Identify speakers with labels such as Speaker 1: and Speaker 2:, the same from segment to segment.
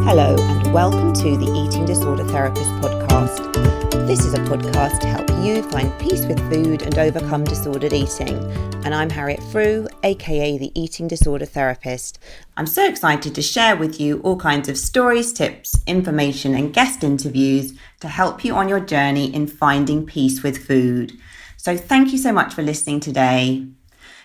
Speaker 1: Hello and welcome to the Eating Disorder Therapist podcast. This is a podcast to help you find peace with food and overcome disordered eating. And I'm Harriet Frew, aka the Eating Disorder Therapist. I'm so excited to share with you all kinds of stories, tips, information and guest interviews to help you on your journey in finding peace with food. So thank you so much for listening today.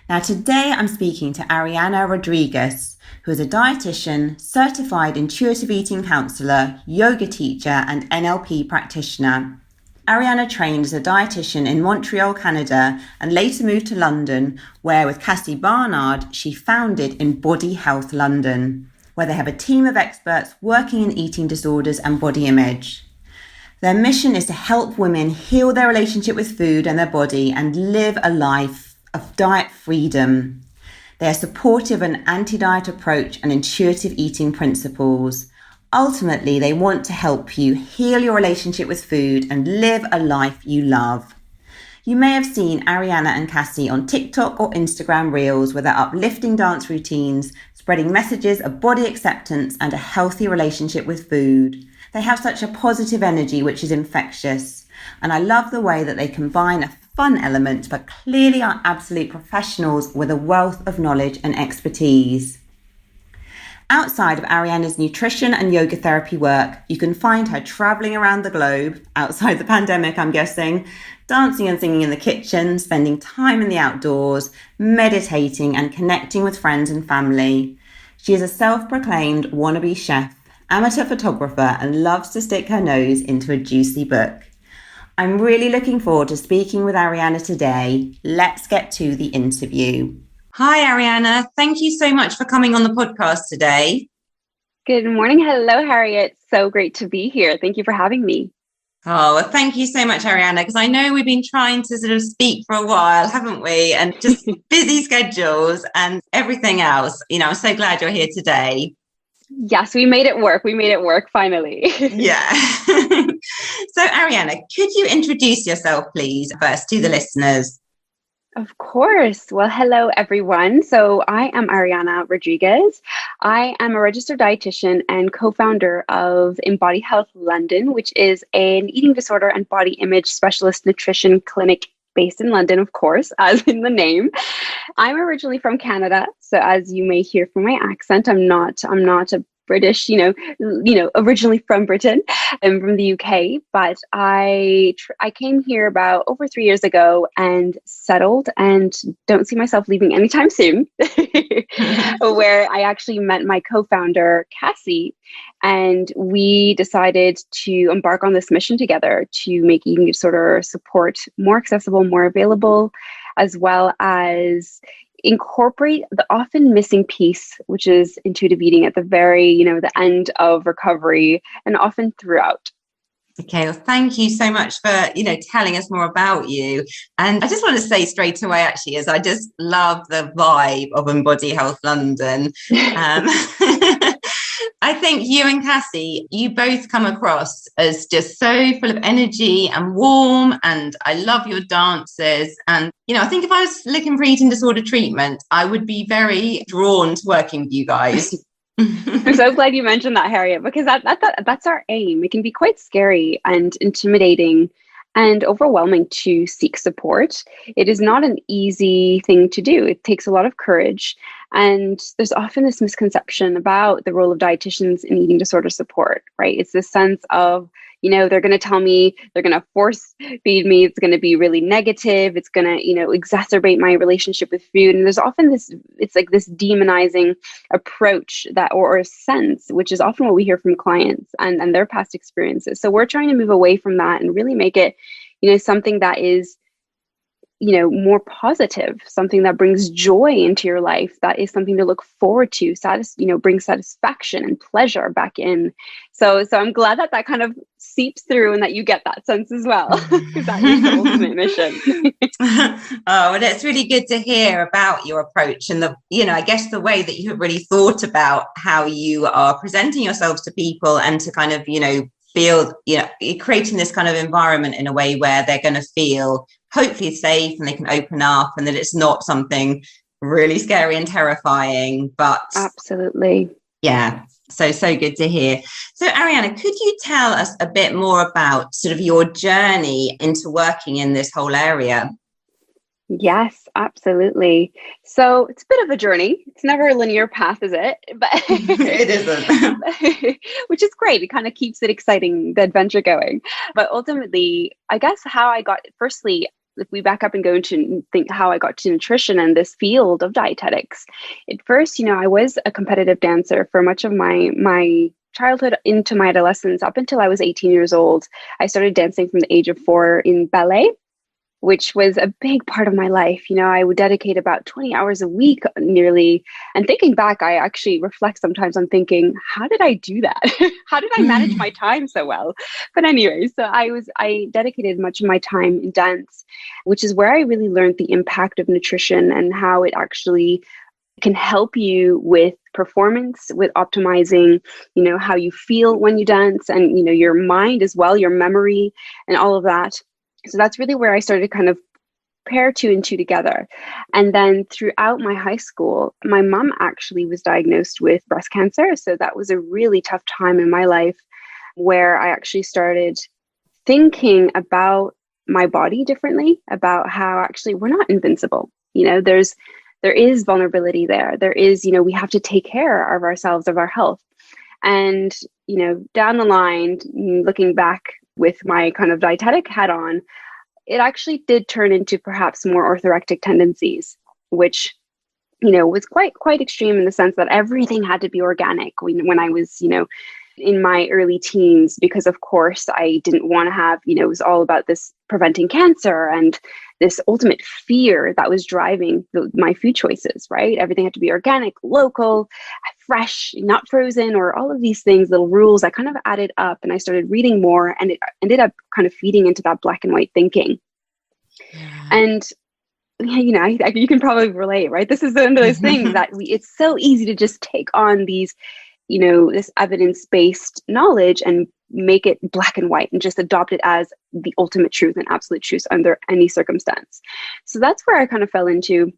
Speaker 1: Now today I'm speaking to Ariana Rodriguez, who is a dietitian, certified intuitive eating counsellor, yoga teacher and NLP practitioner. Ariana trained as a dietitian in Montreal, Canada, and later moved to London, where with Cassie Barnard, she founded Embody Health London, where they have a team of experts working in eating disorders and body image. Their mission is to help women heal their relationship with food and their body and live a life of diet freedom. They are supportive of an anti-diet approach and intuitive eating principles. Ultimately, they want to help you heal your relationship with food and live a life you love. You may have seen Ariana and Cassie on TikTok or Instagram Reels with their uplifting dance routines, spreading messages of body acceptance and a healthy relationship with food. They have such a positive energy which is infectious, and I love the way that they combine a fun element but clearly are absolute professionals with a wealth of knowledge and expertise. Outside of Ariana's nutrition and yoga therapy work, you can find her traveling around the globe, outside the pandemic I'm guessing, dancing and singing in the kitchen, spending time in the outdoors, meditating and connecting with friends and family. She is a self-proclaimed wannabe chef, amateur photographer and loves to stick her nose into a juicy book. I'm really looking forward to speaking with Ariana today. Let's get to the interview. Hi, Ariana. Thank you so much for coming on the podcast today.
Speaker 2: Good morning. Hello, Harriet. So great to be here. Thank you for having me.
Speaker 1: Oh, well, thank you so much, Ariana, because I know we've been trying to sort of speak for a while, haven't we? And just busy schedules and everything else. You know, I'm so glad you're here today.
Speaker 2: Yes, we made it work. We made it work finally.
Speaker 1: Yeah. So, Ariana, could you introduce yourself, please, first to the listeners?
Speaker 2: Of course. Well, hello, everyone. So I am Ariana Rodriguez. I am a registered dietitian and co-founder of Embody Health London, which is an eating disorder and body image specialist nutrition clinic based in London, of course, as in the name. I'm originally from Canada. So as you may hear from my accent, I'm not a British, originally from Britain and from the UK, but I came here about over 3 years ago and settled and don't see myself leaving anytime soon, where I actually met my co-founder, Cassie, and we decided to embark on this mission together to make eating disorder support more accessible, more available, as well as incorporate the often missing piece, which is intuitive eating at the very, the end of recovery and often throughout.
Speaker 1: Okay, well, thank you so much for, telling us more about you. And I just want to say straight away, actually, as I just love the vibe of Embody Health London. I think you and Cassie, you both come across as just so full of energy and warm, and I love your dances. And, I think if I was looking for eating disorder treatment, I would be very drawn to working with you guys.
Speaker 2: I'm so glad you mentioned that, Harriet, because that's our aim. It can be quite scary and intimidating and overwhelming to seek support. It is not an easy thing to do. It takes a lot of courage. And there's often this misconception about the role of dietitians in eating disorder support, right? It's this sense of, they're going to tell me, they're going to force feed me. It's going to be really negative. It's going to, exacerbate my relationship with food. And there's often it's like this demonizing approach or a sense, which is often what we hear from clients and their past experiences. So we're trying to move away from that and really make it, something that is, more positive, something that brings joy into your life, that is something to look forward to, brings satisfaction and pleasure back in. So I'm glad that kind of seeps through and that you get that sense as well, because that is the ultimate mission.
Speaker 1: Oh, well, it's really good to hear about your approach and I guess the way that you have really thought about how you are presenting yourselves to people and to kind of, feel, you're creating this kind of environment in a way where they're going to feel hopefully safe and they can open up and that it's not something really scary and terrifying, but
Speaker 2: absolutely.
Speaker 1: Yeah. So good to hear. So Ariana, could you tell us a bit more about sort of your journey into working in this whole area?
Speaker 2: Yes, absolutely. So it's a bit of a journey. It's never a linear path, is it? But
Speaker 1: It isn't.
Speaker 2: which is great. It kind of keeps it exciting, the adventure going. But ultimately, I guess how I got, firstly, if we back up and go into think how I got to nutrition and this field of dietetics. At first, I was a competitive dancer for much of my childhood into my adolescence up until I was 18 years old. I started dancing from the age of 4 in ballet, which was a big part of my life. I would dedicate about 20 hours a week nearly. And thinking back, I actually reflect sometimes on thinking, how did I do that? How did I manage my time so well? But anyway, so I dedicated much of my time in dance, which is where I really learned the impact of nutrition and how it actually can help you with performance, with optimizing, how you feel when you dance and, your mind as well, your memory and all of that. So that's really where I started to kind of pair two and two together. And then throughout my high school, my mom actually was diagnosed with breast cancer. So that was a really tough time in my life where I actually started thinking about my body differently, about how actually we're not invincible. There is vulnerability there. There is, we have to take care of ourselves, of our health. And, down the line, looking back with my kind of dietetic hat on, it actually did turn into perhaps more orthorectic tendencies, which, was quite extreme in the sense that everything had to be organic when I was, in my early teens, because of course I didn't want to have, it was all about this preventing cancer and this ultimate fear that was driving my food choices, right? Everything had to be organic, local, fresh, not frozen, or all of these things, little rules that kind of added up. And I started reading more and it ended up kind of feeding into that black and white thinking.
Speaker 1: Yeah.
Speaker 2: And you can probably relate, right? This is one of those things that it's so easy to just take on these, this evidence-based knowledge and make it black and white and just adopt it as the ultimate truth and absolute truth under any circumstance. So that's where I kind of fell into,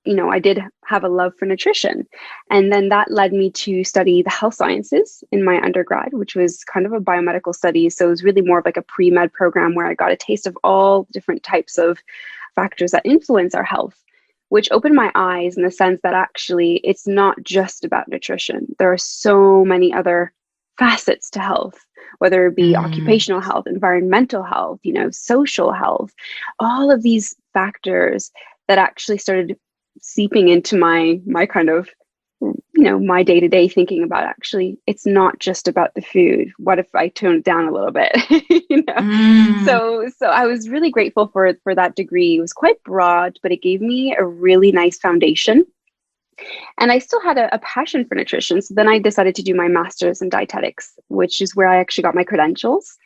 Speaker 2: I did have a love for nutrition. And then that led me to study the health sciences in my undergrad, which was kind of a biomedical study. So it was really more of like a pre-med program where I got a taste of all different types of factors that influence our health, which opened my eyes in the sense that actually it's not just about nutrition. There are so many other facets to health, whether it be occupational health, environmental health, social health, all of these factors that actually started seeping into my kind of, my day-to-day thinking about actually, it's not just about the food. What if I tone it down a little bit? So I was really grateful for that degree. It was quite broad, but it gave me a really nice foundation. And I still had a passion for nutrition. So then I decided to do my master's in dietetics, which is where I actually got my credentials.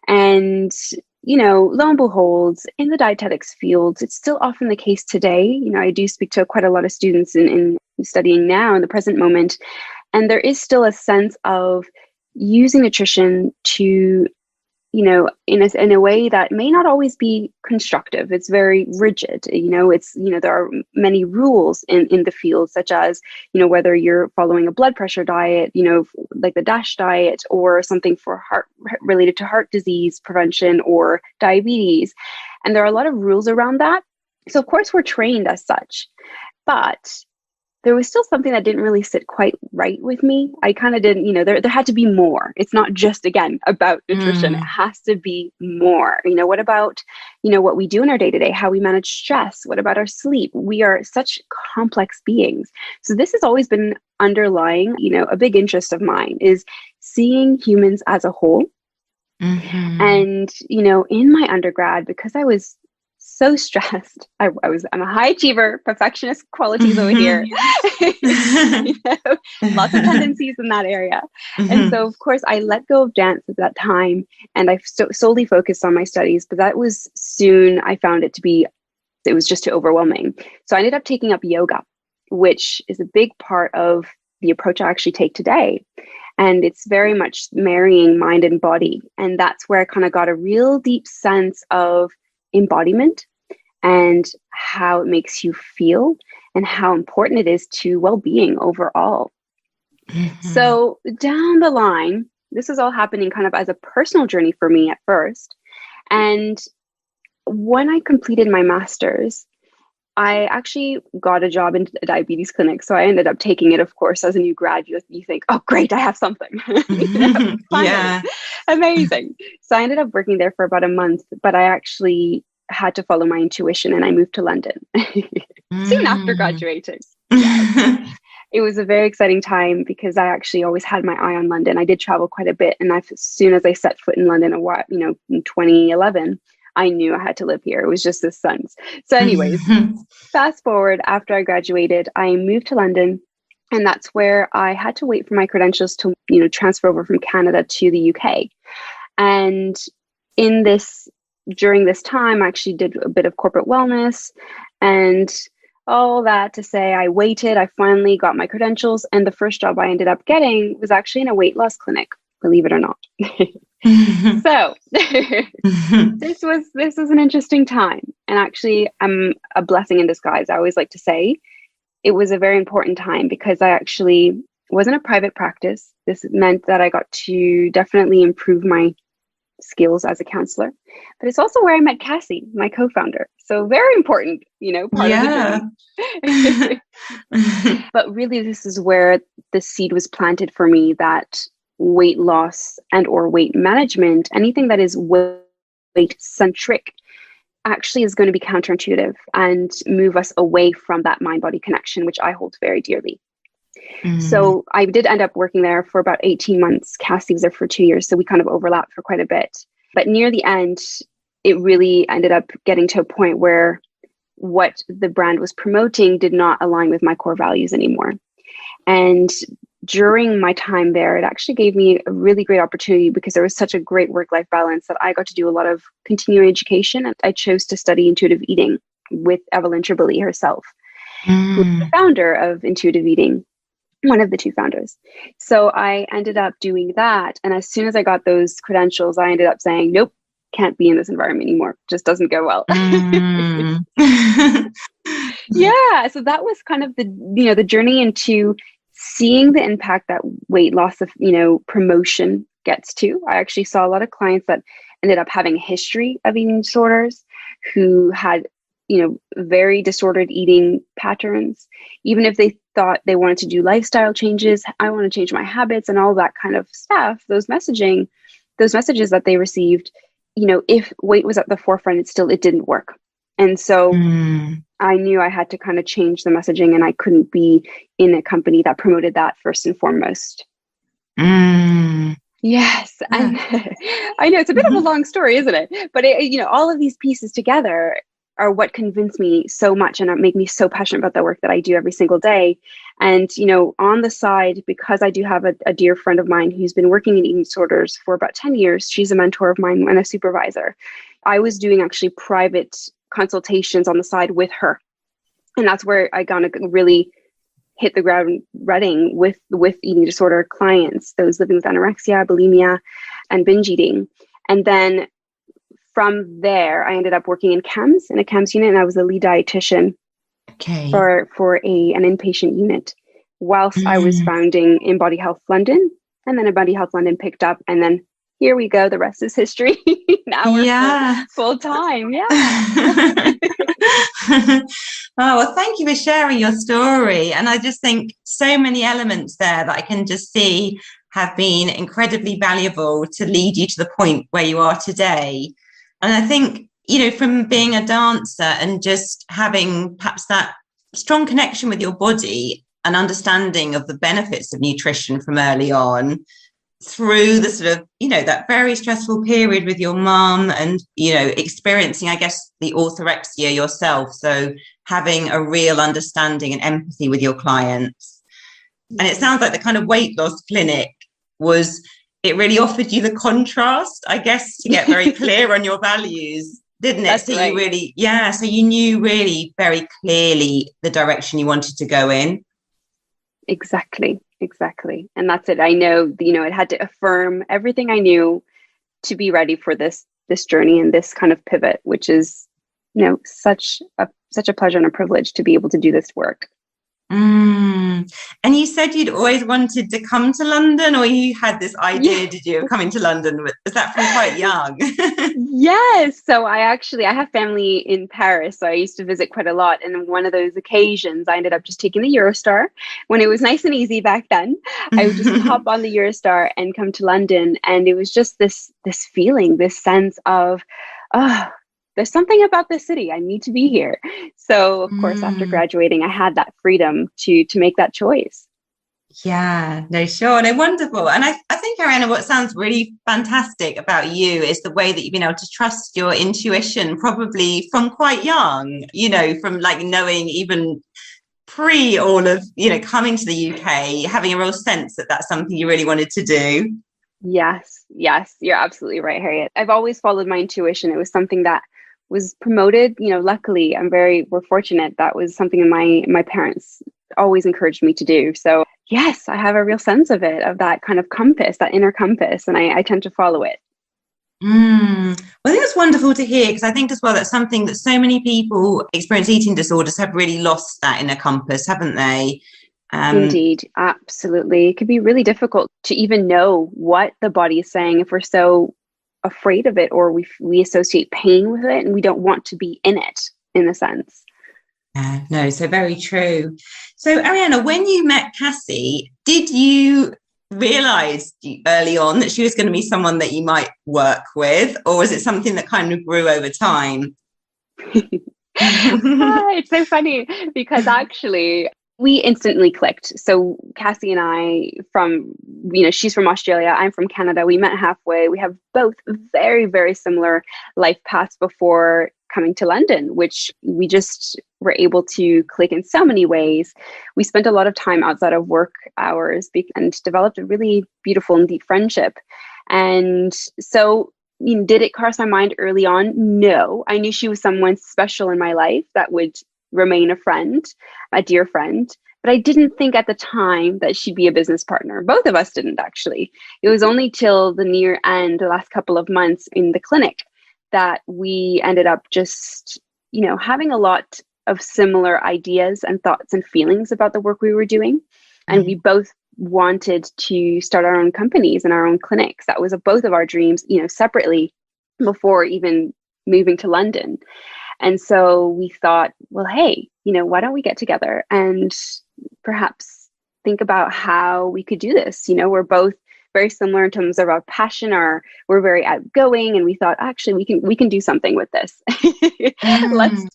Speaker 2: And, lo and behold, in the dietetics field, it's still often the case today. I do speak to quite a lot of students in studying now in the present moment. And there is still a sense of using nutrition to, in a way that may not always be constructive. It's very rigid. There are many rules in the field, such as, whether you're following a blood pressure diet, like the DASH diet, or something for heart related to heart disease prevention or diabetes. And there are a lot of rules around that. So of course we're trained as such, but there was still something that didn't really sit quite right with me. I kind of didn't, there had to be more. It's not just, again, about nutrition. It has to be more. What about, what we do in our day-to-day, how we manage stress? What about our sleep? We are such complex beings. So this has always been underlying, a big interest of mine is seeing humans as a whole. And, in my undergrad, because I was so stressed. I'm a high achiever, perfectionist qualities over here. Lots of tendencies in that area. And so, of course, I let go of dance at that time and I solely focused on my studies. But that was soon, I found it was just too overwhelming. So I ended up taking up yoga, which is a big part of the approach I actually take today. And it's very much marrying mind and body. And that's where I kind of got a real deep sense of embodiment and how it makes you feel and how important it is to well-being overall. So down the line, this is all happening kind of as a personal journey for me at first. And when I completed my master's, I actually got a job in a diabetes clinic. So I ended up taking it, of course, as a new grad. You think, oh, great, I have something. Finally,
Speaker 3: Yeah.
Speaker 2: amazing. So I ended up working there for about a month, but I actually had to follow my intuition and I moved to London soon after graduating. Yes. It was a very exciting time because I actually always had my eye on London. I did travel quite a bit. And as soon as I set foot in London, in 2011, I knew I had to live here. It was just this sense. So anyways, fast forward, after I graduated, I moved to London, and that's where I had to wait for my credentials to, transfer over from Canada to the UK. And during this time, I actually did a bit of corporate wellness and all that to say I waited. I finally got my credentials, and the first job I ended up getting was actually in a weight loss clinic, believe it or not. So this was an interesting time, and actually I'm a blessing in disguise. I always like to say it was a very important time because I actually was in a private practice. This meant that I got to definitely improve my skills as a counselor, but it's also where I met Cassie, my co-founder. So very important, part of the journey. But really, this is where the seed was planted for me that weight loss and or weight management, anything that is weight centric, actually is going to be counterintuitive and move us away from that mind-body connection, which I hold very dearly. So I did end up working there for about 18 months. Cassie was there for 2 years. So we kind of overlapped for quite a bit. But near the end, it really ended up getting to a point where what the brand was promoting did not align with my core values anymore. And during my time there, it actually gave me a really great opportunity because there was such a great work-life balance that I got to do a lot of continuing education. And I chose to study intuitive eating with Evelyn Tribole herself, who is the founder of intuitive eating, one of the two founders. So I ended up doing that. And as soon as I got those credentials, I ended up saying, nope, can't be in this environment anymore. Just doesn't go well. Yeah. So that was kind of the journey into seeing the impact that weight loss of, promotion gets to. I actually saw a lot of clients that ended up having a history of eating disorders who had, very disordered eating patterns. Even if they thought they wanted to do lifestyle changes, I want to change my habits and all that kind of stuff, those messages that they received, if weight was at the forefront, it didn't work. And so I knew I had to kind of change the messaging, and I couldn't be in a company that promoted that first and foremost. Yes. And I know it's a bit of a long story, isn't it? But all of these pieces together are what convinced me so much and make me so passionate about the work that I do every single day. And, on the side, because I do have a dear friend of mine who's been working in eating disorders for about 10 years, she's a mentor of mine and a supervisor. I was doing actually private consultations on the side with her. And that's where I got to really hit the ground running with eating disorder clients, those living with anorexia, bulimia, and binge eating. And then from there, I ended up working in a CAMS unit, and I was a lead dietitian for an inpatient unit whilst I was founding Embody Health London. And then Embody Health London picked up, and then here we go. The rest is history. Now we're full time. Yeah.
Speaker 3: Oh, well, thank you for sharing your story. And I just think so many elements there that I can just see have been incredibly valuable to lead you to the point where you are today. And I think, from being a dancer and just having perhaps that strong connection with your body and understanding of the benefits of nutrition from early on, through the sort of, that very stressful period with your mum and, experiencing, I guess, the orthorexia yourself. So having a real understanding and empathy with your clients. And it sounds like the kind of weight loss clinic it really offered you the contrast, I guess, to get very clear on your values, didn't it?
Speaker 2: That's
Speaker 3: so
Speaker 2: right.
Speaker 3: You really, so you knew really very clearly the direction you wanted to go in.
Speaker 2: Exactly. And that's it. I know, it had to affirm everything I knew to be ready for this journey and this kind of pivot, which is, such a pleasure and a privilege to be able to do this work.
Speaker 3: Mm. And you said you'd always wanted to come to London, or you had this idea, did you, of coming to London? Was that from quite young?
Speaker 2: Yes. So I have family in Paris. So I used to visit quite a lot. And on one of those occasions, I ended up just taking the Eurostar when it was nice and easy back then. I would just hop on the Eurostar and come to London. And it was just this feeling, this sense of, oh, there's something about this city. I need to be here. So of course, after graduating, I had that freedom to make that choice.
Speaker 3: Yeah, no, sure. No, wonderful. And I think, Ariana, what sounds really fantastic about you is the way that you've been able to trust your intuition, probably from quite young, from like knowing even pre all of, coming to the UK, having a real sense that that's something you really wanted to do.
Speaker 2: Yes, you're absolutely right, Harriet. I've always followed my intuition. It was something that was promoted. Luckily, we're fortunate. That was something my parents always encouraged me to do. So yes, I have a real sense of it, of that kind of compass, that inner compass, and I tend to follow it.
Speaker 3: Well, I think it's wonderful to hear, because I think as well that's something that so many people experience eating disorders have really lost, that inner compass, haven't they?
Speaker 2: Indeed, absolutely. It can be really difficult to even know what the body is saying if we're so afraid of it, or we associate pain with it and we don't want to be in it, in a sense.
Speaker 3: Yeah, no, so very true. So Ariana, when you met Cassie, did you realise early on that she was going to be someone that you might work with, or was it something that kind of grew over time?
Speaker 2: It's so funny because actually we instantly clicked. So Cassie and I, she's from Australia, I'm from Canada. We met halfway. We have both very, very similar life paths before coming to London, which we just were able to click in so many ways. We spent a lot of time outside of work hours and developed a really beautiful and deep friendship. And so, did it cross my mind early on? No. I knew she was someone special in my life that would remain a friend, a dear friend. But I didn't think at the time that she'd be a business partner. Both of us didn't, actually. It was only till the near end, the last couple of months in the clinic, that we ended up just, having a lot of similar ideas and thoughts and feelings about the work we were doing. And we both wanted to start our own companies and our own clinics. That was both of our dreams, separately, before even moving to London. And so we thought, well, hey, why don't we get together and perhaps think about how we could do this? We're both very similar in terms of our passion. We're very outgoing, and we thought, actually, we can do something with this. Let's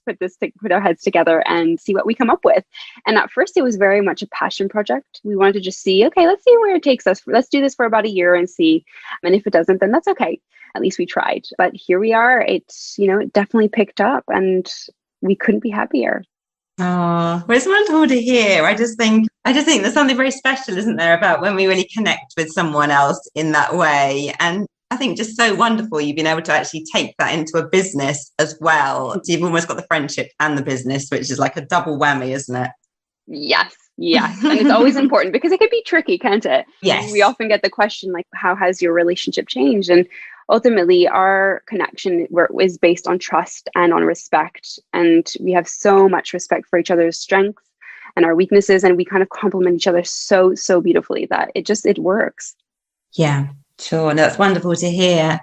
Speaker 2: put our heads together and see what we come up with. And at first, it was very much a passion project. We wanted to just see, okay, let's see where it takes us. Let's do this for about a year and see. And if it doesn't, then that's okay. At least we tried. But here we are. It's, it definitely picked up, and we couldn't be happier.
Speaker 3: Oh, well, it's wonderful to hear. I just think there's something very special, isn't there, about when we really connect with someone else in that way. And I think just so wonderful you've been able to actually take that into a business as well. So you've almost got the friendship and the business, which is like a double whammy, isn't it?
Speaker 2: Yes. And it's always important because it can be tricky, can't it?
Speaker 3: Yes.
Speaker 2: We often get the question, like, how has your relationship changed? And ultimately, our connection is based on trust and on respect. And we have so much respect for each other's strengths and our weaknesses. And we kind of complement each other so, so beautifully that it works.
Speaker 3: Yeah, sure. No, that's wonderful to hear.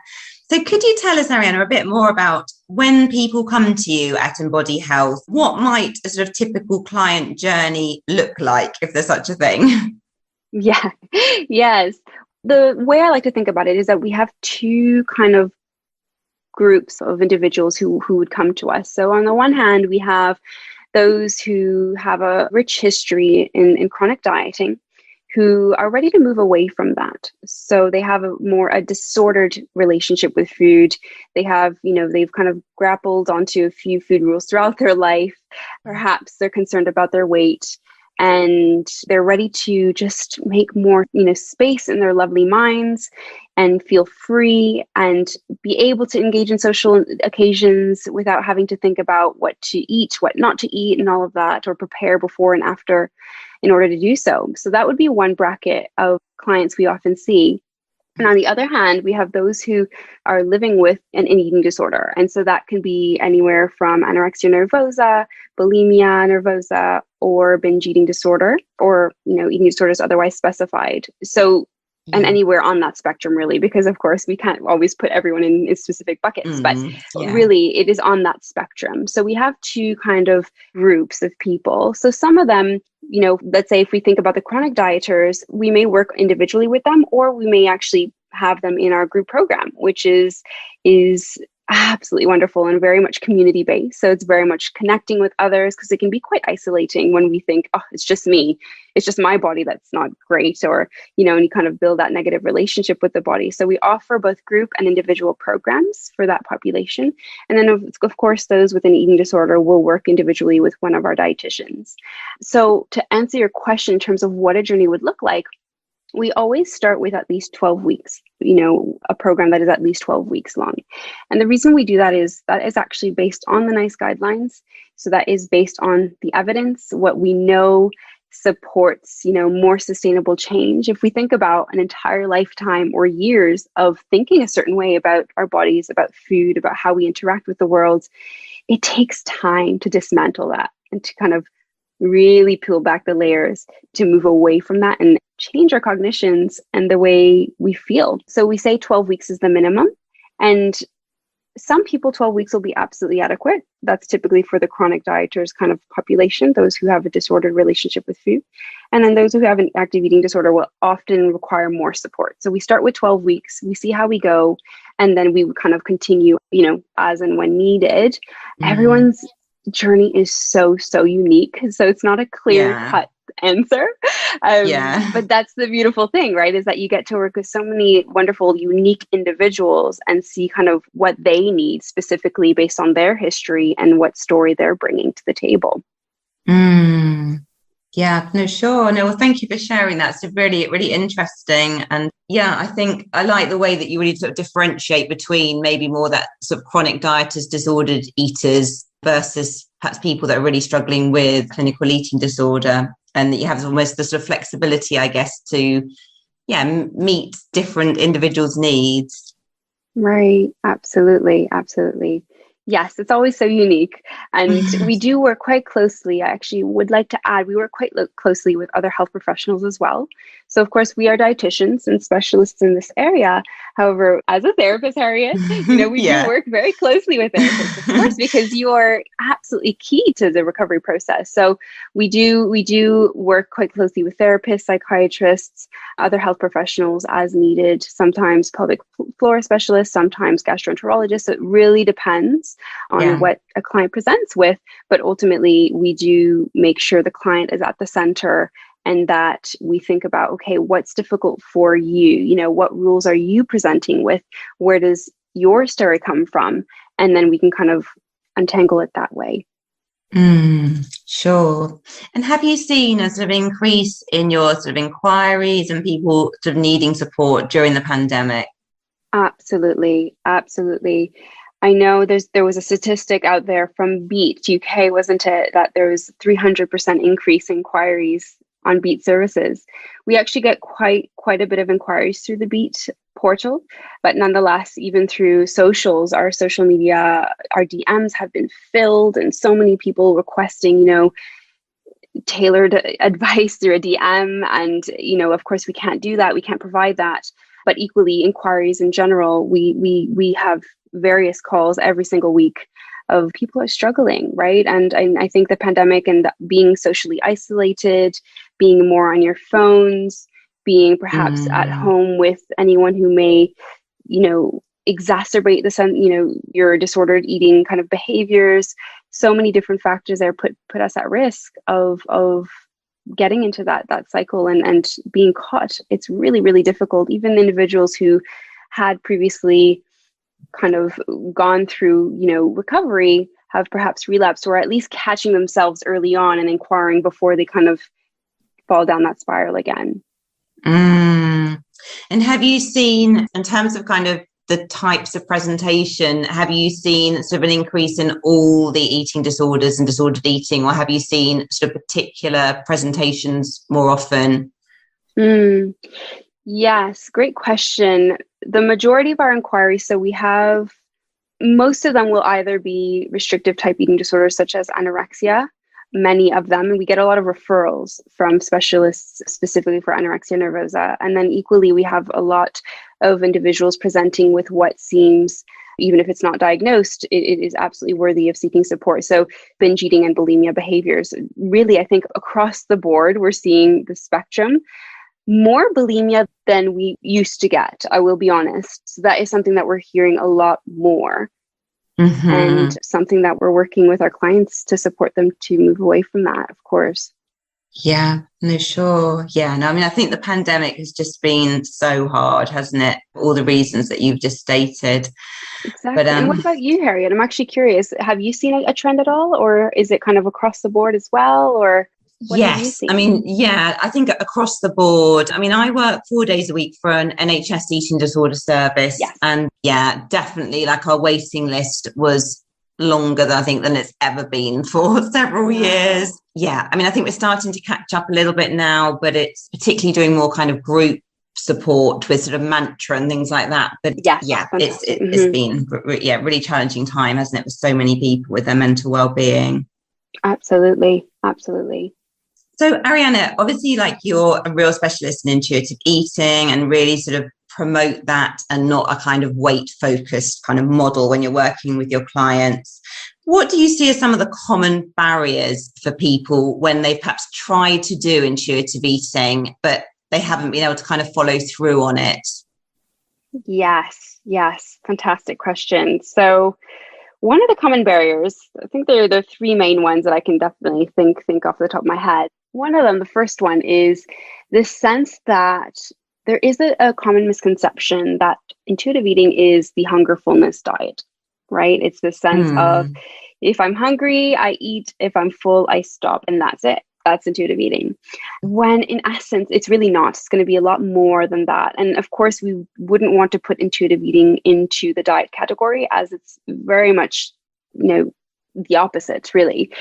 Speaker 3: So could you tell us, Ariana, a bit more about when people come to you at Embody Health, what might a sort of typical client journey look like, if there's such a thing?
Speaker 2: Yeah, yes. The way I like to think about it is that we have two kind of groups of individuals who would come to us. So on the one hand, we have those who have a rich history in chronic dieting, who are ready to move away from that. So they have a disordered relationship with food. They have, they've kind of grappled onto a few food rules throughout their life. Perhaps they're concerned about their weight, and they're ready to just make more, space in their lovely minds and feel free and be able to engage in social occasions without having to think about what to eat, what not to eat, and all of that, or prepare before and after in order to do so. So that would be one bracket of clients we often see. And on the other hand, we have those who are living with an eating disorder. And so that can be anywhere from anorexia nervosa, bulimia nervosa, or binge eating disorder, or, eating disorders otherwise specified. So, and anywhere on that spectrum, really, because of course we can't always put everyone in specific buckets, but really it is on that spectrum. So we have two kind of groups of people. So some of them, let's say if we think about the chronic dieters, we may work individually with them, or we may actually have them in our group program, which is absolutely wonderful and very much community based. So it's very much connecting with others, because it can be quite isolating when we think, oh, it's just me, it's just my body that's not great, or, and you kind of build that negative relationship with the body. So we offer both group and individual programs for that population. And then of course, those with an eating disorder will work individually with one of our dietitians. So to answer your question in terms of what a journey would look like, we always start with at least 12 weeks, a program that is at least 12 weeks long. And the reason we do that is actually based on the NICE guidelines. So that is based on the evidence, what we know supports, more sustainable change. If we think about an entire lifetime or years of thinking a certain way about our bodies, about food, about how we interact with the world, it takes time to dismantle that and to kind of really peel back the layers, to move away from that and change our cognitions and the way we feel. So we say 12 weeks is the minimum. And some people, 12 weeks will be absolutely adequate. That's typically for the chronic dieters kind of population, those who have a disordered relationship with food. And then those who have an active eating disorder will often require more support. So we start with 12 weeks, we see how we go, and then we kind of continue, as and when needed. Everyone's journey is so unique, so it's not a clear cut answer, but that's the beautiful thing, right, is that you get to work with so many wonderful unique individuals and see kind of what they need specifically based on their history and what story they're bringing to the table.
Speaker 3: Well, thank you for sharing that. It's really interesting. And I think I like the way that you really sort of differentiate between maybe more that sort of chronic dieters, disordered eaters versus perhaps people that are really struggling with clinical eating disorder, and that you have almost the sort of flexibility, I guess, to meet different individuals' needs.
Speaker 2: Right. Absolutely. Yes, it's always so unique. And we do work quite closely. I actually would like to add, we work quite closely with other health professionals as well. So of course, we are dietitians and specialists in this area. However, as a therapist, Harriet, we do work very closely with therapists, of course, because you are absolutely key to the recovery process. So we do work quite closely with therapists, psychiatrists, other health professionals as needed, sometimes pelvic floor specialists, sometimes gastroenterologists. So it really depends on what a client presents with, but ultimately we do make sure the client is at the center, and that we think about, okay, what's difficult for you? What rules are you presenting with? Where does your story come from? And then we can kind of untangle it that way.
Speaker 3: Sure. And have you seen a sort of increase in your sort of inquiries and people sort of needing support during the pandemic?
Speaker 2: Absolutely. I know there was a statistic out there from Beat UK, wasn't it, that there was 300% increase in inquiries on Beat services. We actually get quite a bit of inquiries through the Beat portal, but nonetheless, even through socials, our social media, our DMs have been filled, and so many people requesting, tailored advice through a DM. And, of course, we can't do that. We can't provide that. But equally, inquiries in general, we have various calls every single week of people are struggling, right? And I think the pandemic and being socially isolated, being more on your phones, being perhaps at home with anyone who may, exacerbate your disordered eating kind of behaviors. So many different factors there put us at risk of getting into that cycle and being caught. It's really, really difficult. Even individuals who had previously kind of gone through, recovery have perhaps relapsed, or at least catching themselves early on and inquiring before they kind of fall down that spiral again.
Speaker 3: And have you seen, in terms of kind of the types of presentation, have you seen sort of an increase in all the eating disorders and disordered eating, or have you seen sort of particular presentations more often?
Speaker 2: Yes, great question. The majority of our inquiries, so we have, most of them will either be restrictive type eating disorders such as anorexia, many of them, and we get a lot of referrals from specialists specifically for anorexia nervosa. And then equally, we have a lot of individuals presenting with what seems, even if it's not diagnosed, it is absolutely worthy of seeking support. So binge eating and bulimia behaviors, really, I think across the board, we're seeing the spectrum. More bulimia than we used to get, I will be honest. So that is something that we're hearing a lot more. And something that we're working with our clients to support them to move away from that, of course.
Speaker 3: Yeah, no, sure. Yeah, no, I mean, I think the pandemic has just been so hard, hasn't it? All the reasons that you've just stated.
Speaker 2: Exactly. And what about you, Harriet? I'm actually curious. Have you seen a trend at all, or is it kind of across the board as well, or?
Speaker 3: Yes, I mean, yeah, I think across the board. I mean, I work 4 days a week for an NHS eating disorder service.
Speaker 2: Yes.
Speaker 3: And yeah, definitely like our waiting list was longer than I think than it's ever been for several years. Yeah, I mean, I think we're starting to catch up a little bit now, but it's particularly doing more kind of group support with sort of mantra and things like that. But yeah, it's been really challenging time, hasn't it, with so many people with their mental well-being.
Speaker 2: Absolutely.
Speaker 3: So Ariana, obviously, like, you're a real specialist in intuitive eating and really sort of promote that and not a kind of weight focused kind of model when you're working with your clients. What do you see as some of the common barriers for people when they've perhaps tried to do intuitive eating, but they haven't been able to kind of follow through on it?
Speaker 2: Yes. Fantastic question. So one of the common barriers, I think there are three main ones that I can definitely think off the top of my head. One of them, the first one, is this sense that there is a common misconception that intuitive eating is the hunger fullness diet, right? It's the sense of, if I'm hungry, I eat. If I'm full, I stop, and that's it. That's intuitive eating. When in essence, it's really not. It's going to be a lot more than that. And of course, we wouldn't want to put intuitive eating into the diet category, as it's very much, the opposite, really.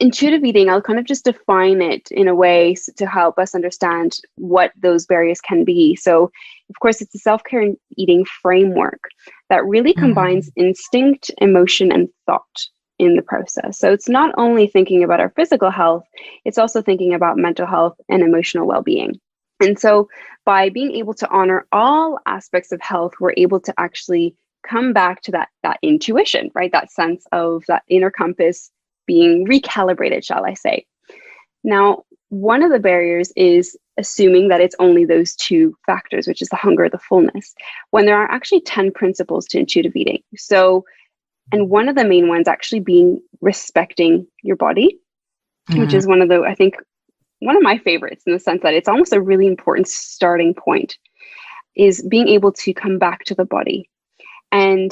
Speaker 2: Intuitive eating, I'll kind of just define it in a way to help us understand what those barriers can be. So, of course, it's a self-care and eating framework that really combines instinct, emotion, and thought in the process. So it's not only thinking about our physical health, it's also thinking about mental health and emotional well-being. And so by being able to honor all aspects of health, we're able to actually come back to that intuition, right? That sense of that inner compass being recalibrated, shall I say. Now, one of the barriers is assuming that it's only those two factors, which is the hunger, the fullness, when there are actually 10 principles to intuitive eating. So, and one of the main ones actually being respecting your body, which is one of my favorites, in the sense that it's almost a really important starting point, is being able to come back to the body and,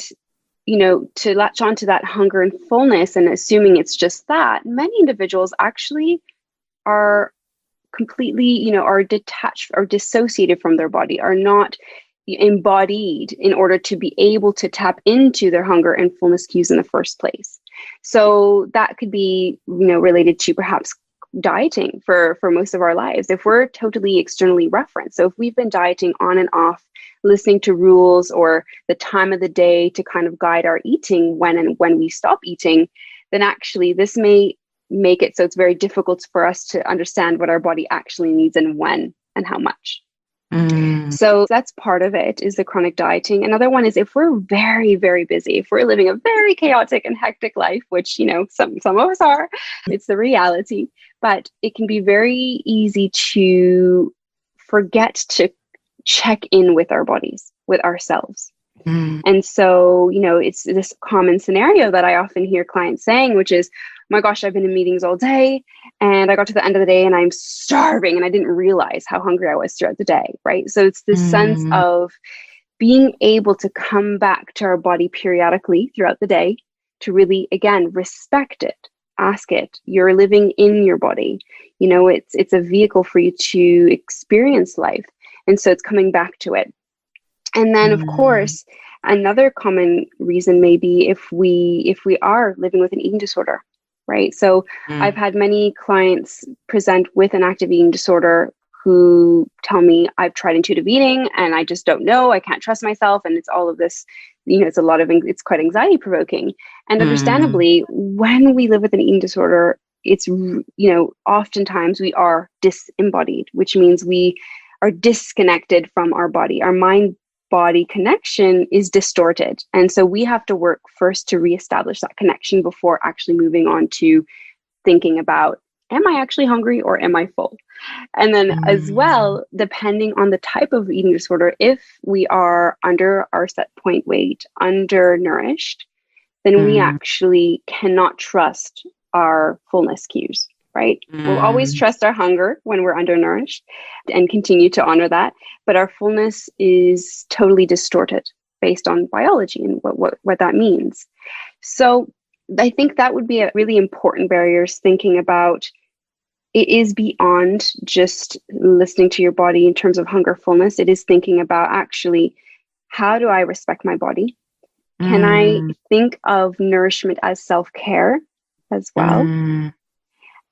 Speaker 2: to latch onto that hunger and fullness and assuming it's just that. Many individuals actually are completely, are detached or dissociated from their body, are not embodied in order to be able to tap into their hunger and fullness cues in the first place. So that could be, related to perhaps dieting for most of our lives. If we're totally externally referenced, so if we've been dieting on and off, listening to rules or the time of the day to kind of guide our eating when we stop eating, then actually this may make it so it's very difficult for us to understand what our body actually needs and when and how much. So that's part of it, is the chronic dieting. Another one is if we're very, very busy, if we're living a very chaotic and hectic life, which, some of us are, it's the reality, but it can be very easy to forget to check in with our bodies, with ourselves. And so, it's this common scenario that I often hear clients saying, which is, my gosh, I've been in meetings all day and I got to the end of the day and I'm starving and I didn't realize how hungry I was throughout the day, right? So it's this sense of being able to come back to our body periodically throughout the day to really, again, respect it, ask it. You're living in your body. It's a vehicle for you to experience life. And so it's coming back to it. And then, of course, another common reason may be if we are living with an eating disorder, right? So I've had many clients present with an active eating disorder who tell me, I've tried intuitive eating and I just don't know, I can't trust myself. And it's all of this, it's quite anxiety provoking. And understandably, when we live with an eating disorder, it's, oftentimes we are disembodied, which means we are disconnected from our body. Our mind body connection is distorted. And so we have to work first to reestablish that connection before actually moving on to thinking about, am I actually hungry or am I full? And then as well, depending on the type of eating disorder, if we are under our set point weight, undernourished, then we actually cannot trust our fullness cues, right? We'll always trust our hunger when we're undernourished and continue to honor that. But our fullness is totally distorted based on biology and what that means. So I think that would be a really important barrier, is thinking about, it is beyond just listening to your body in terms of hunger, fullness. It is thinking about, actually, how do I respect my body? Can I think of nourishment as self-care as well?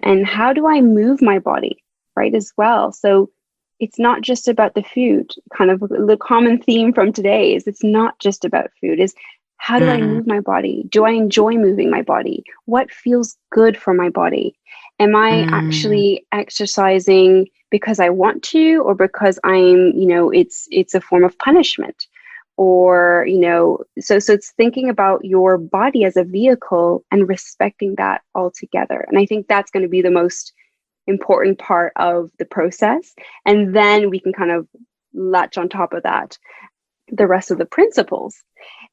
Speaker 2: And how do I move my body, right, as well? So it's not just about the food. Kind of the common theme from today is, it's not just about food, is how do I move my body? Do I enjoy moving my body? What feels good for my body? Am I actually exercising because I want to, or because I'm, it's a form of punishment? Or, so it's thinking about your body as a vehicle and respecting that altogether. And I think that's going to be the most important part of the process. And then we can kind of latch on top of that the rest of the principles.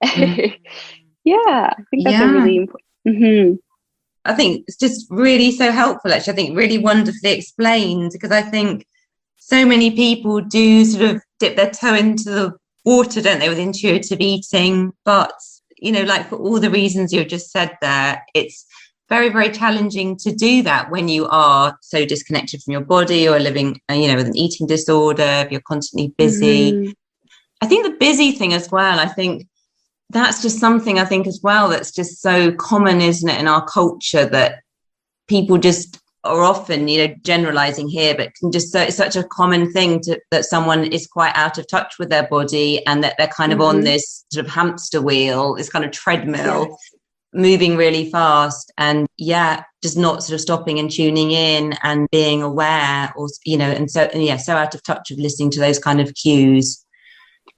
Speaker 2: Yeah, I think that's a really important.
Speaker 3: I think it's just really so helpful, actually. I think really wonderfully explained, because I think so many people do sort of dip their toe into the water, don't they, with intuitive eating. But, like for all the reasons you've just said there, it's very, very challenging to do that when you are so disconnected from your body, or living, with an eating disorder, if you're constantly busy. I think the busy thing as well, I think that's just something, I think as well, that's just so common, isn't it, in our culture, that people just are often, generalizing here, but can just, it's such a common thing that someone is quite out of touch with their body, and that they're kind of on this sort of hamster wheel, this kind of treadmill, moving really fast, and just not sort of stopping and tuning in and being aware, or, so out of touch of listening to those kind of cues.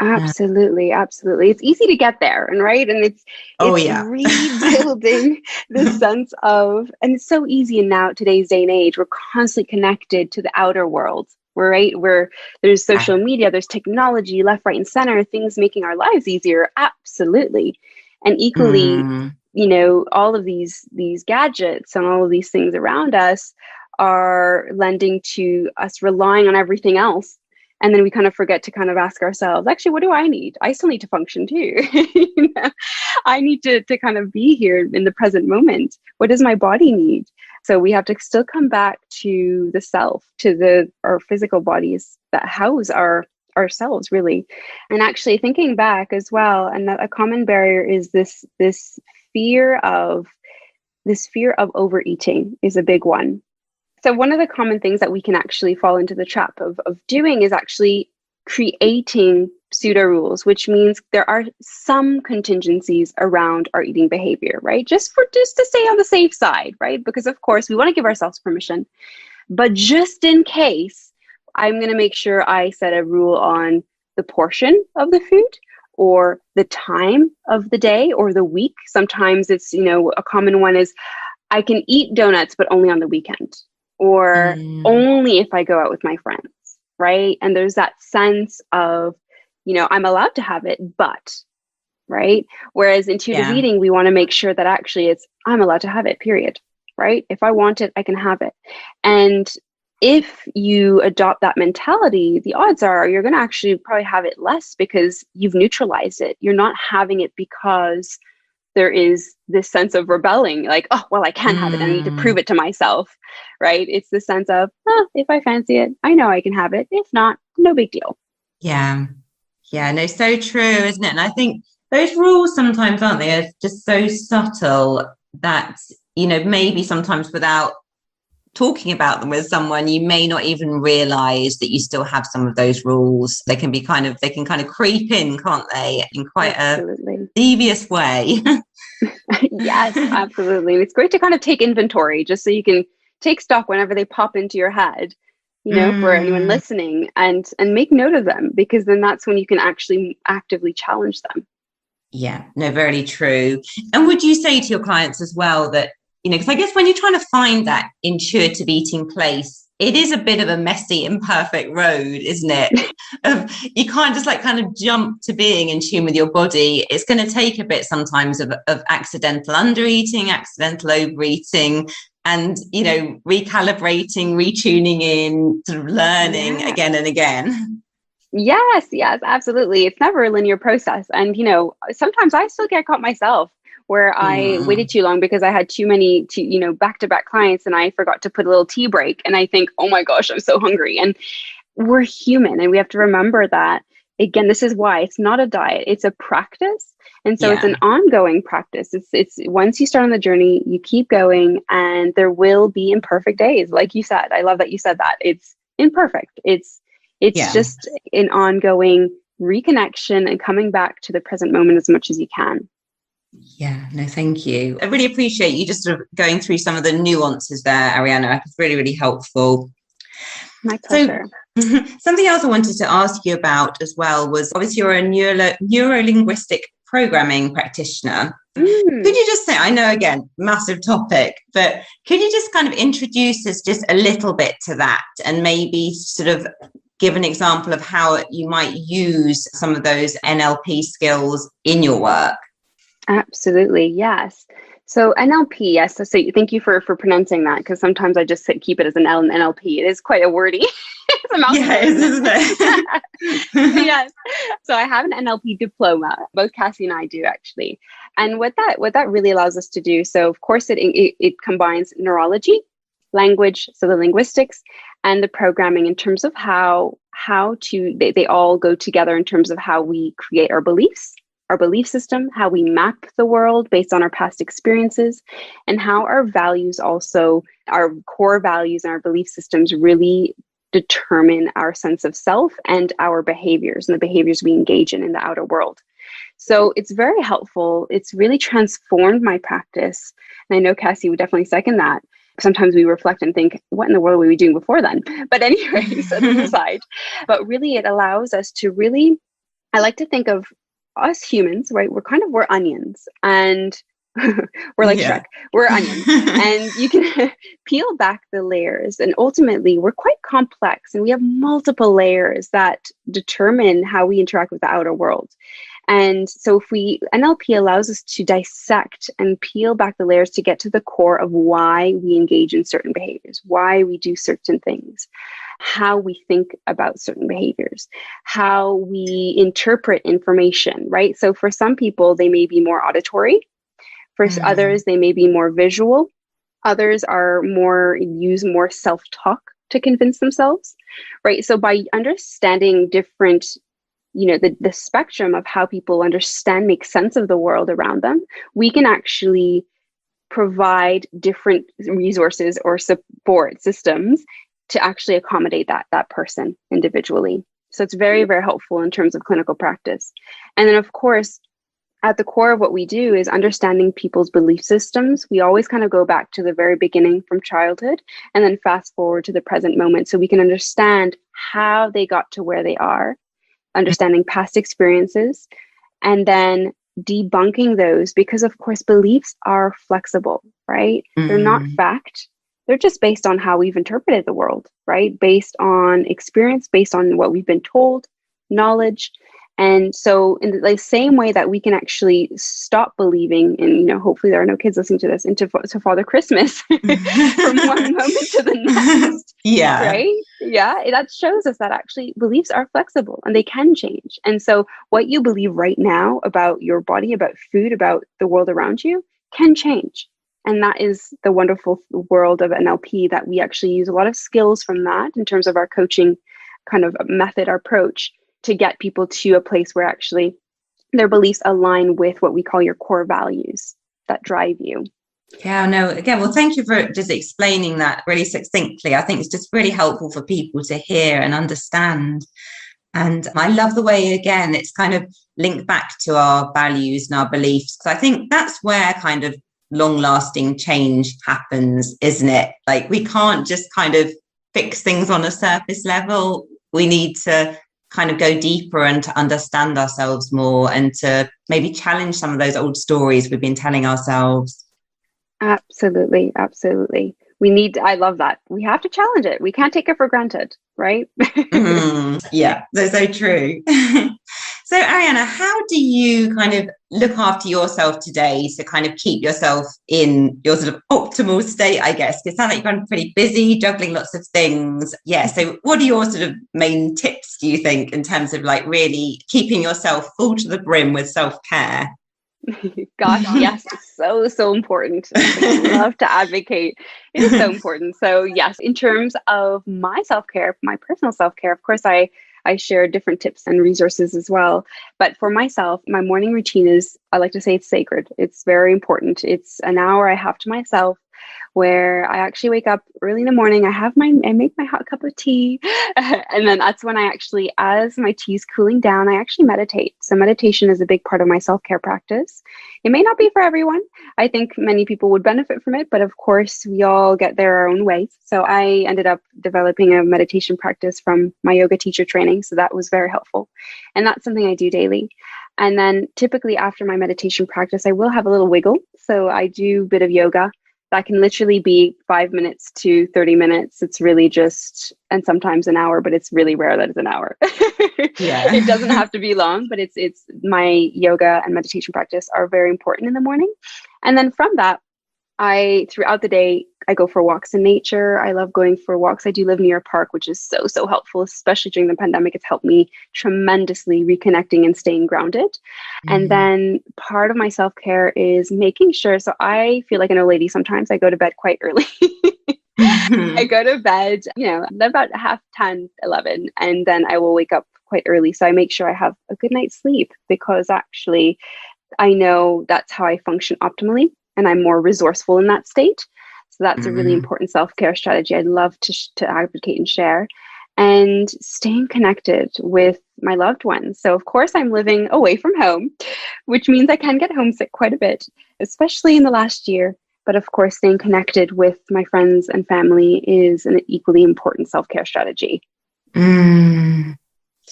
Speaker 2: Absolutely. It's easy to get there, and it's rebuilding the sense of, and it's so easy in today's day and age. We're constantly connected to the outer world. Where there's social media, there's technology, left, right, and center, things making our lives easier. Absolutely. And equally, all of these gadgets and all of these things around us are lending to us relying on everything else. And then we kind of forget to kind of ask ourselves, actually, what do I need? I still need to function too. I need to kind of be here in the present moment. What does my body need? So we have to still come back to the self, to our physical bodies that house ourselves, really. And actually thinking back as well, and a common barrier is this fear of overeating is a big one. So one of the common things that we can actually fall into the trap of doing is actually creating pseudo rules, which means there are some contingencies around our eating behavior, right? Just to stay on the safe side, right? Because of course we want to give ourselves permission, but just in case, I'm going to make sure I set a rule on the portion of the food, or the time of the day or the week. Sometimes it's, a common one is, I can eat donuts, but only on the weekend. Or only if I go out with my friends, right? And there's that sense of, I'm allowed to have it, but, right? Whereas intuitive eating, we want to make sure that actually I'm allowed to have it, period, right? If I want it, I can have it. And if you adopt that mentality, the odds are you're going to actually probably have it less, because you've neutralized it. You're not having it because there is this sense of rebelling, like, oh, well, I can't have it. I need to prove it to myself, right? It's the sense of, if I fancy it, I know I can have it. If not, no big deal.
Speaker 3: Yeah. No, so true, isn't it? And I think those rules sometimes, aren't they, are just so subtle that, maybe sometimes without talking about them with someone, you may not even realize that you still have some of those rules. They can kind of creep in, can't they, in quite a devious way.
Speaker 2: Yes, absolutely. And it's great to kind of take inventory, just so you can take stock whenever they pop into your head, for anyone listening, and make note of them, because then that's when you can actually actively challenge them.
Speaker 3: Yeah, no, very true. And would you say to your clients as well that, because I guess when you're trying to find that intuitive eating place, it is a bit of a messy, imperfect road, isn't it? You can't just kind of jump to being in tune with your body. It's going to take a bit sometimes of accidental undereating, accidental overeating, and, recalibrating, retuning in, sort of learning again and again.
Speaker 2: Yes, absolutely. It's never a linear process. And, sometimes I still get caught myself where I waited too long because I had too many, back-to-back clients, and I forgot to put a little tea break. And I think, oh my gosh, I'm so hungry. And we're human, and we have to remember that. Again, this is why it's not a diet, it's a practice. And so it's an ongoing practice. It's once you start on the journey, you keep going, and there will be imperfect days. Like you said, I love that you said that. It's imperfect. It's just an ongoing reconnection and coming back to the present moment as much as you can.
Speaker 3: Yeah, no, thank you. I really appreciate you just sort of going through some of the nuances there, Ariana. It's really, really helpful.
Speaker 2: My pleasure.
Speaker 3: So, something else I wanted to ask you about as well was, obviously you're a neuro-linguistic programming practitioner. Could you just say, I know, again, massive topic, but could you just kind of introduce us just a little bit to that, and maybe sort of give an example of how you might use some of those NLP skills in your work?
Speaker 2: Absolutely, yes. So NLP, yes. So thank you for pronouncing that, because sometimes I just keep it as an L and NLP. It is quite a wordy. It's a mouthful,
Speaker 3: isn't it?
Speaker 2: Yes. So I have an NLP diploma. Both Cassie and I do, actually. And what that really allows us to do. So of course it combines neurology, language, so the linguistics, and the programming in terms of how they all go together in terms of how we create our beliefs, our belief system, how we map the world based on our past experiences, and how our values also, our core values and our belief systems really determine our sense of self and our behaviors and the behaviors we engage in the outer world. So it's very helpful. It's really transformed my practice. And I know Cassie would definitely second that. Sometimes we reflect and think, what in the world were we doing before then? But anyway, set this aside. But really, it allows us to really, I like to think of us humans, right? We're onions, and we're like Shrek. We're onions, and you can peel back the layers, and ultimately we're quite complex, and we have multiple layers that determine how we interact with the outer world. And so NLP allows us to dissect and peel back the layers to get to the core of why we engage in certain behaviors, why we do certain things, how we think about certain behaviors, how we interpret information, right? So for some people, they may be more auditory. For others, they may be more visual. Others use more self-talk to convince themselves, right? So by understanding different, the spectrum of how people understand, make sense of the world around them, we can actually provide different resources or support systems to actually accommodate that person individually. So it's very, very helpful in terms of clinical practice. And then, of course, at the core of what we do is understanding people's belief systems. We always kind of go back to the very beginning from childhood and then fast forward to the present moment, so we can understand how they got to where they are, understanding past experiences, and then debunking those, because of course beliefs are flexible, right? They're not fact. They're just based on how we've interpreted the world, right? Based on experience, based on what we've been told, knowledge. And so in the same way that we can actually stop believing, and hopefully there are no kids listening to this, into Father Christmas from one moment to the next.
Speaker 3: Yeah.
Speaker 2: Right? Yeah. That shows us that actually beliefs are flexible and they can change. And so what you believe right now about your body, about food, about the world around you can change. And that is the wonderful world of NLP, that we actually use a lot of skills from that in terms of our coaching kind of method, our approach, to get people to a place where actually their beliefs align with what we call your core values that drive you.
Speaker 3: Yeah, no, again, well, thank you for just explaining that really succinctly. I think it's just really helpful for people to hear and understand. And I love the way, again, it's kind of linked back to our values and our beliefs. So I think that's where kind of long-lasting change happens, isn't it? Like, we can't just kind of fix things on a surface level. We need to kind of go deeper and to understand ourselves more and to maybe challenge some of those old stories we've been telling ourselves.
Speaker 2: Absolutely. Absolutely. I love that. We have to challenge it. We can't take it for granted, right?
Speaker 3: Yeah, that's so true. So, Ariana, how do you kind of look after yourself today to kind of keep yourself in your sort of optimal state, I guess? It sounds like you've been pretty busy, juggling lots of things. Yeah. So what are your sort of main tips, do you think, in terms of like really keeping yourself full to the brim with self-care?
Speaker 2: Gosh, yes, so important. I love to advocate. It is so important. So yes, in terms of my self-care, my personal self-care, of course, I share different tips and resources as well. But for myself, my morning routine is, I like to say, it's sacred. It's very important. It's an hour I have to myself where I actually wake up early in the morning. I make my hot cup of tea. And then that's when I actually, as my tea is cooling down, I actually meditate. So meditation is a big part of my self-care practice. It may not be for everyone. I think many people would benefit from it, but of course we all get there our own ways. So I ended up developing a meditation practice from my yoga teacher training. So that was very helpful. And that's something I do daily. And then typically after my meditation practice, I will have a little wiggle. So I do a bit of yoga. That can literally be 5 minutes to 30 minutes. It's really just, and sometimes an hour, but it's really rare that it's an hour.
Speaker 3: Yeah.
Speaker 2: It doesn't have to be long, but it's my yoga and meditation practice are very important in the morning. And then from that, throughout the day, I go for walks in nature. I love going for walks. I do live near a park, which is so helpful, especially during the pandemic. It's helped me tremendously reconnecting and staying grounded. Mm-hmm. And then part of my self-care is making sure. So I feel like an old lady sometimes. I go to bed quite early. Mm-hmm. I go to bed, about 10:30, 11, and then I will wake up quite early. So I make sure I have a good night's sleep because actually I know that's how I function optimally. And I'm more resourceful in that state. So that's a really important self-care strategy I'd love to advocate and share. And staying connected with my loved ones. So of course I'm living away from home, which means I can get homesick quite a bit, especially in the last year. But of course, staying connected with my friends and family is an equally important self-care strategy.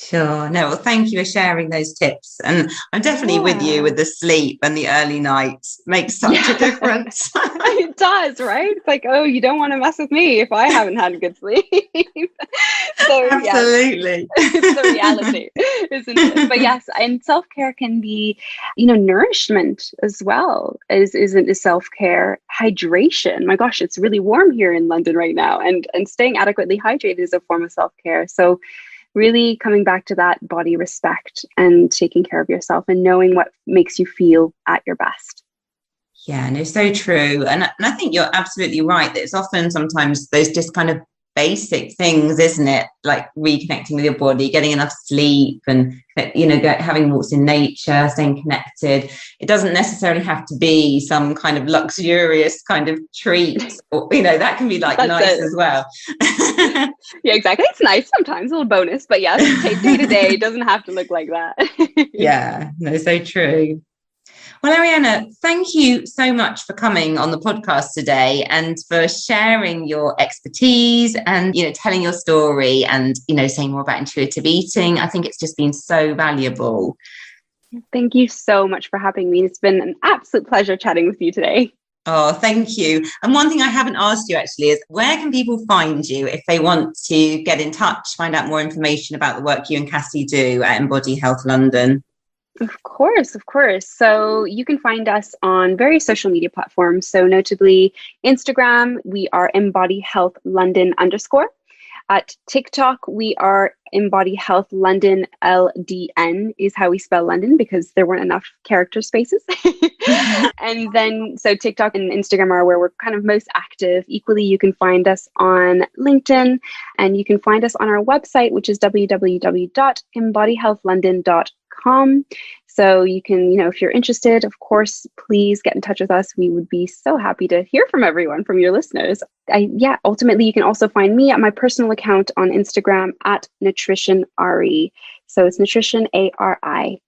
Speaker 3: Sure. No, well, thank you for sharing those tips. And I'm definitely with you with the sleep and the early nights. Makes such a difference.
Speaker 2: It does, right? It's like, oh, you don't want to mess with me if I haven't had a good sleep. So
Speaker 3: absolutely.
Speaker 2: Yes, it's the reality, isn't it? But yes, and self-care can be, nourishment as well is self-care. Hydration. My gosh, it's really warm here in London right now. And staying adequately hydrated is a form of self-care. So really coming back to that body respect and taking care of yourself and knowing what makes you feel at your best.
Speaker 3: Yeah, no, so true. And I think you're absolutely right that it's often sometimes those just kind of basic things, isn't it? Like reconnecting with your body, getting enough sleep and, having walks in nature, staying connected. It doesn't necessarily have to be some kind of luxurious kind of treat or, that can be like nice as well.
Speaker 2: Yeah, exactly. It's nice sometimes, a little bonus, but yes, day to day, it doesn't have to look like that.
Speaker 3: Yeah, no, so true. Well, Ariana, thank you so much for coming on the podcast today and for sharing your expertise and, telling your story and, saying more about intuitive eating. I think it's just been so valuable.
Speaker 2: Thank you so much for having me. It's been an absolute pleasure chatting with you today.
Speaker 3: Oh, thank you. And one thing I haven't asked you actually is where can people find you if they want to get in touch, find out more information about the work you and Cassie do at Embody Health London?
Speaker 2: Of course. So you can find us on various social media platforms. So notably Instagram, we are Embody Health London _. At TikTok, we are Embody Health London LDN is how we spell London because there weren't enough character spaces. And then, so TikTok and Instagram are where we're kind of most active. Equally, you can find us on LinkedIn and you can find us on our website, which is www.embodyhealthlondon.com. So you can, if you're interested, of course, please get in touch with us. We would be so happy to hear from everyone, from your listeners. Ultimately, you can also find me at my personal account on Instagram at nutritionari. So it's nutrition ARI.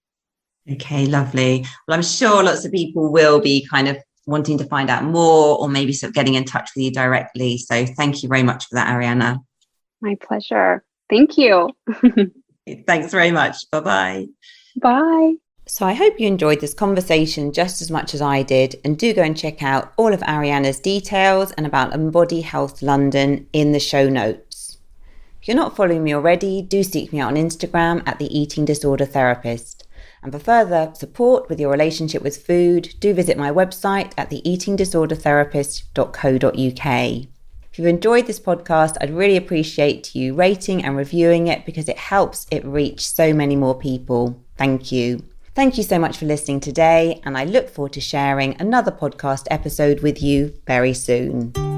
Speaker 3: Okay, lovely. Well, I'm sure lots of people will be kind of wanting to find out more, or maybe sort of getting in touch with you directly. So thank you very much for that, Ariana.
Speaker 2: My pleasure. Thank you.
Speaker 3: Thanks very much. Bye-bye.
Speaker 2: Bye.
Speaker 1: So I hope you enjoyed this conversation just as much as I did, and do go and check out all of Ariana's details and about Embody Health London in the show notes. If you're not following me already, do seek me out on Instagram at The Eating Disorder Therapist. And for further support with your relationship with food, do visit my website at theeatingdisordertherapist.co.uk. If you've enjoyed this podcast, I'd really appreciate you rating and reviewing it, because it helps it reach so many more people. Thank you. Thank you so much for listening today, and I look forward to sharing another podcast episode with you very soon.